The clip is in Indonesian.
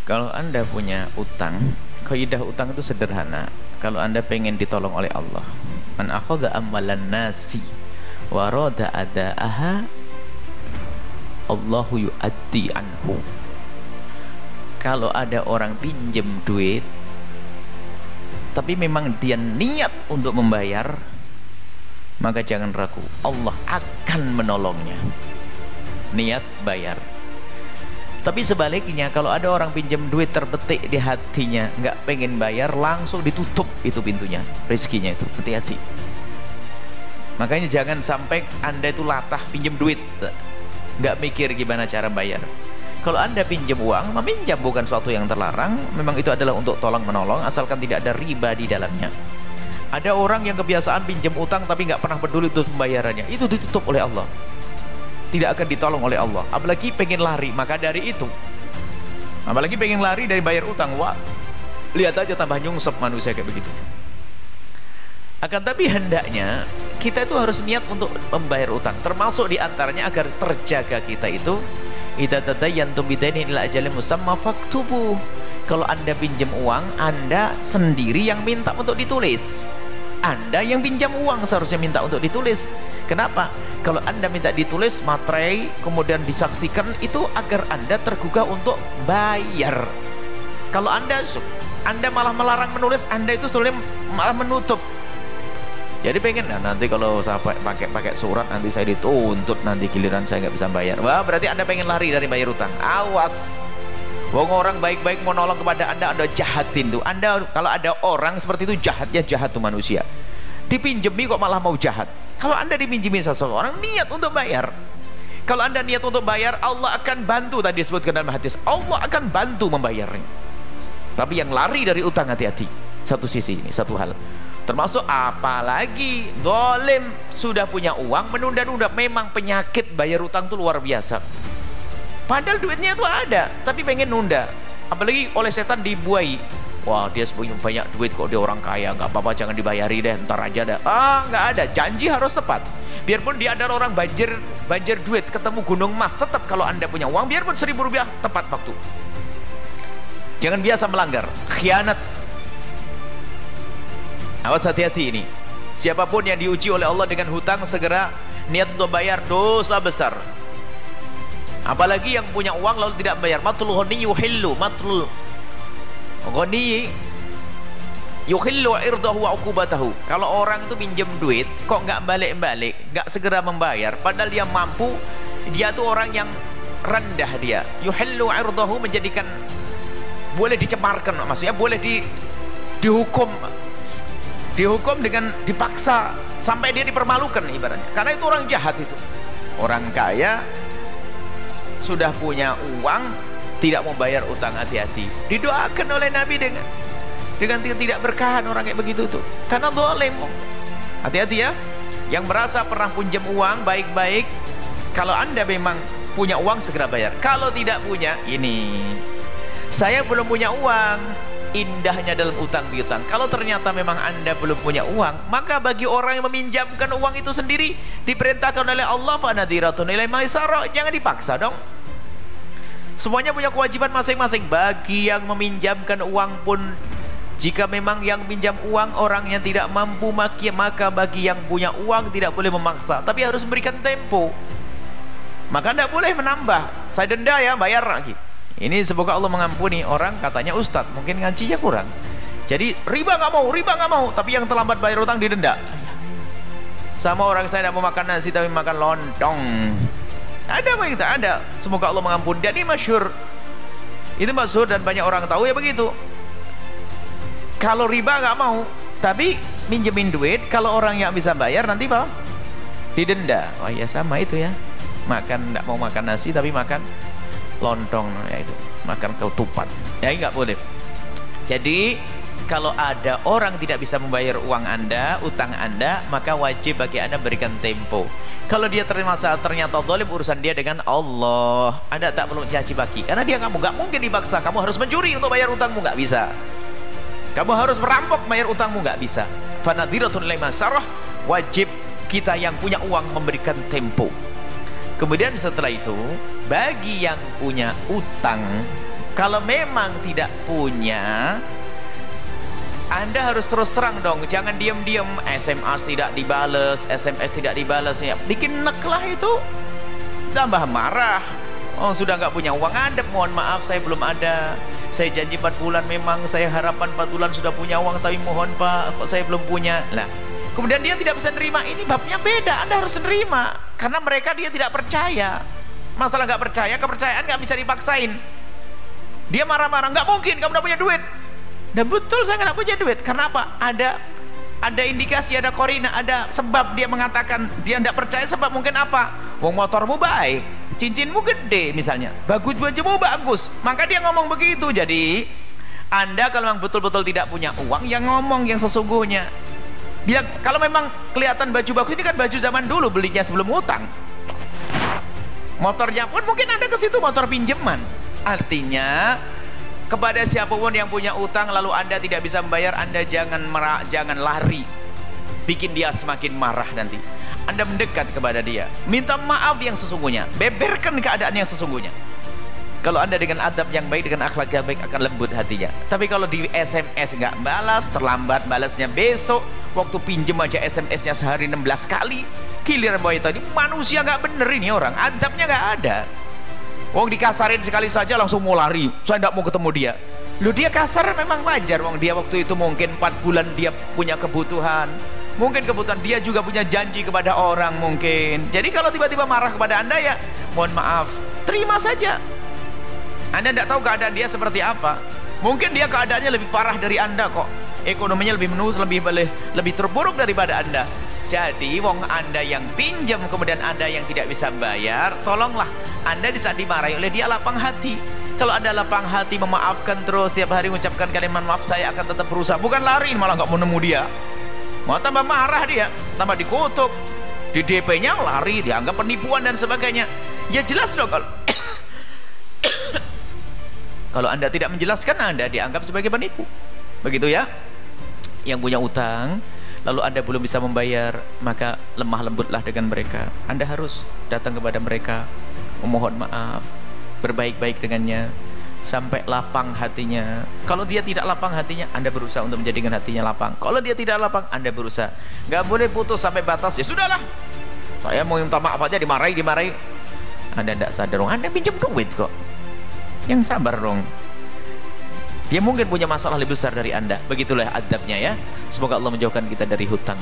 Kalau Anda punya utang, kaidah utang itu sederhana. Kalau Anda pengen ditolong oleh Allah, man akhadha amwalan nasi wa rada adaaha Allahu yu'addi anhu. Kalau ada orang pinjem duit tapi memang dia niat untuk membayar, maka jangan ragu, Allah akan menolongnya. Niat bayar. Tapi sebaliknya, kalau ada orang pinjam duit terbetik di hatinya, nggak pengen bayar, langsung ditutup itu pintunya, rezekinya itu. Hati-hati. Makanya jangan sampai Anda itu latah pinjam duit, nggak mikir gimana cara bayar. Kalau Anda pinjam uang, meminjam bukan suatu yang terlarang, memang itu adalah untuk tolong menolong, asalkan tidak ada riba di dalamnya. Ada orang yang kebiasaan pinjam utang tapi nggak pernah peduli untuk pembayarannya, itu ditutup oleh Allah, tidak akan ditolong oleh Allah. Apalagi pengen lari, maka dari itu, apalagi pengen lari dari bayar utang, wah, lihat aja tambah nyungsep manusia kayak begitu. Akan tapi hendaknya kita itu harus niat untuk membayar utang, termasuk diantaranya agar terjaga kita itu, idza tadayyantum bidainin ila ajalin musamma faktubu. Kalau Anda pinjam uang, Anda sendiri yang minta untuk ditulis. Anda yang pinjam uang seharusnya minta untuk ditulis. Kenapa? Kalau Anda minta ditulis materai kemudian disaksikan, itu agar Anda tergugah untuk bayar. Kalau Anda malah melarang menulis, Anda itu sebenarnya malah menutup. Jadi pengen, nah, nanti kalau saya pakai surat nanti saya dituntut, nanti giliran saya nggak bisa bayar. Wah, berarti Anda pengen lari dari bayar utang. Awas. Wong orang baik-baik mau nolong kepada Anda jahatin tuh. Anda kalau ada orang seperti itu jahat tuh manusia. Dipinjemi kok malah mau jahat. Kalau Anda dipinjemi seseorang, niat untuk bayar. Kalau Anda niat untuk bayar, Allah akan bantu. Tadi disebutkan dalam hadis, Allah akan bantu membayarnya. Tapi yang lari dari utang, hati-hati. Satu sisi ini, satu hal. Termasuk apalagi zalim, sudah punya uang menunda-nunda. Memang penyakit bayar utang itu luar biasa. Padahal duitnya itu ada, tapi pengen nunda. Apalagi oleh setan dibuai. Wah, dia punya banyak duit kok, dia orang kaya, nggak apa-apa, jangan dibayari deh, ntar aja dah. Nggak ada, janji harus tepat. Biarpun dia adalah orang banjir duit, ketemu gunung emas, tetap kalau Anda punya uang, biarpun 1.000 rupiah, tepat waktu. Jangan biasa melanggar, khianat. Awas, hati-hati ini. Siapapun yang diuji oleh Allah dengan hutang, segera niat untuk bayar, dosa besar. Apalagi yang punya uang lalu tidak bayar. Matlul ghani yuhillu, matlul ghani yuhillu irdahu wa uqubatahu. Kalau orang itu pinjam duit kok nggak balik-balik, nggak segera membayar, padahal dia mampu, dia tuh orang yang rendah, dia yuhillu irdahu, menjadikan boleh dicemarkan, maksudnya boleh dihukum dengan dipaksa sampai dia dipermalukan ibaratnya, karena itu orang jahat. Itu orang kaya sudah punya uang tidak mau bayar utang, hati-hati. Didoakan oleh Nabi dengan tidak berkahan orang kayak begitu tuh, karena zalim. Hati-hati ya, yang merasa pernah pinjam uang, baik-baik, kalau Anda memang punya uang segera bayar. Kalau tidak punya, ini saya belum punya uang. Indahnya dalam utang piutang, kalau ternyata memang Anda belum punya uang, maka bagi orang yang meminjamkan uang itu sendiri diperintahkan oleh Allah, fa nadhiratun ilai maisarah, jangan dipaksa dong. Semuanya punya kewajiban masing-masing. Bagi yang meminjamkan uang pun, jika memang yang pinjam uang orang yang tidak mampu, maka bagi yang punya uang tidak boleh memaksa, tapi harus memberikan tempo. Maka tidak boleh menambah, saya denda ya, bayar lagi. Ini semoga Allah mengampuni. Orang katanya ustadz mungkin ngajinya kurang, jadi riba nggak mau, tapi yang terlambat bayar utang didenda. Sama orang, saya tidak mau makan nasi tapi makan lontong. Ada apa kita? Ada. Semoga Allah mengampuni. Dan ini masyhur, itu masyhur dan banyak orang tahu ya begitu. Kalau riba nggak mau, tapi minjemin duit, kalau orang yang bisa bayar nanti apa? Didenda. Oh iya, sama itu ya. Makan, nggak mau makan nasi tapi makan lontong, ya itu, makan ketupat, ya nggak boleh. Jadi kalau ada orang tidak bisa membayar uang Anda, utang Anda, maka wajib bagi Anda berikan tempo. Kalau dia ternyata zalim, urusan dia dengan Allah. Anda tak perlu caci maki, karena dia nggak mungkin dipaksa. Kamu harus mencuri untuk bayar utangmu, nggak bisa. Kamu harus merampok bayar utangmu, nggak bisa. Fanadhiratun ilai maisarah, wajib kita yang punya uang memberikan tempo. Kemudian setelah itu, bagi yang punya utang, Kalau memang tidak punya, Anda harus terus terang dong, jangan diam-diam. SMS tidak dibales, SMS tidak dibales, ya bikin nek lah itu, tambah marah. Oh, sudah nggak punya uang, Anda mohon maaf saya belum ada, saya janji 4 bulan, memang saya harapan 4 bulan sudah punya uang, tapi mohon Pak, kok saya belum punya. Lah kemudian dia tidak bisa nerima, ini babnya beda. Anda harus nerima, karena mereka dia tidak percaya. Masalah nggak percaya, kepercayaan nggak bisa dipaksain. Dia marah-marah, nggak mungkin kamu udah punya duit. Dan betul saya nggak punya duit. Karena apa? Ada indikasi, ada korina, ada sebab dia mengatakan dia tidak percaya. Sebab mungkin apa? Wong motormu baik, cincinmu gede misalnya, bagus, bajumu bagus, maka dia ngomong begitu. Jadi Anda kalau memang betul-betul tidak punya uang, yang ngomong yang sesungguhnya. Bilang, kalau memang kelihatan baju bagus, ini kan baju zaman dulu belinya sebelum utang. Motornya pun mungkin Anda ke situ motor pinjaman. Artinya kepada siapapun yang punya utang lalu Anda tidak bisa membayar, Anda jangan lari, bikin dia semakin marah. Nanti Anda mendekat kepada dia, minta maaf yang sesungguhnya, beberkan keadaan yang sesungguhnya. Kalau Anda dengan adab yang baik, dengan akhlak yang baik, akan lembut hatinya. Tapi kalau di SMS nggak balas, terlambat balasnya besok, waktu pinjem aja SMS-nya sehari 16 kali, giliran boy tadi manusia nggak bener ini orang, adabnya nggak ada. Wong dikasarin sekali saja langsung mau lari, saya tidak mau ketemu dia. Lu dia kasar memang wajar, wong dia waktu itu mungkin 4 bulan dia punya kebutuhan, mungkin kebutuhan dia juga punya janji kepada orang mungkin. Jadi kalau tiba-tiba marah kepada Anda, ya mohon maaf, terima saja. Anda tidak tahu keadaan dia seperti apa. Mungkin dia keadaannya lebih parah dari Anda kok, ekonominya lebih menurun, lebih terpuruk daripada Anda. Jadi wong Anda yang pinjam kemudian Anda yang tidak bisa bayar, tolonglah Anda di saat dimarahi oleh dia lapang hati. Kalau Anda lapang hati, memaafkan terus, tiap hari mengucapkan kalimat maaf, saya akan tetap berusaha, bukan lari malah nggak mau nemu dia, mau tambah marah dia, tambah dikutuk, di DP-nya lari, dianggap penipuan dan sebagainya. Ya jelas dong kalau kalau Anda tidak menjelaskan, Anda dianggap sebagai penipu. Begitu ya. Yang punya utang lalu Anda belum bisa membayar, maka lemah lembutlah dengan mereka. Anda harus datang kepada mereka, memohon maaf, berbaik-baik dengannya sampai lapang hatinya. Kalau dia tidak lapang hatinya, Anda berusaha untuk menjadikan hatinya lapang. Kalau dia tidak lapang, Anda berusaha. Nggak boleh putus sampai batas, ya sudahlah, saya mau minta maaf aja dimarahi. Anda tidak sadar, Anda pinjam duit kok. Yang sabar dong. Dia mungkin punya masalah lebih besar dari Anda. Begitulah adabnya ya. Semoga Allah menjauhkan kita dari hutang.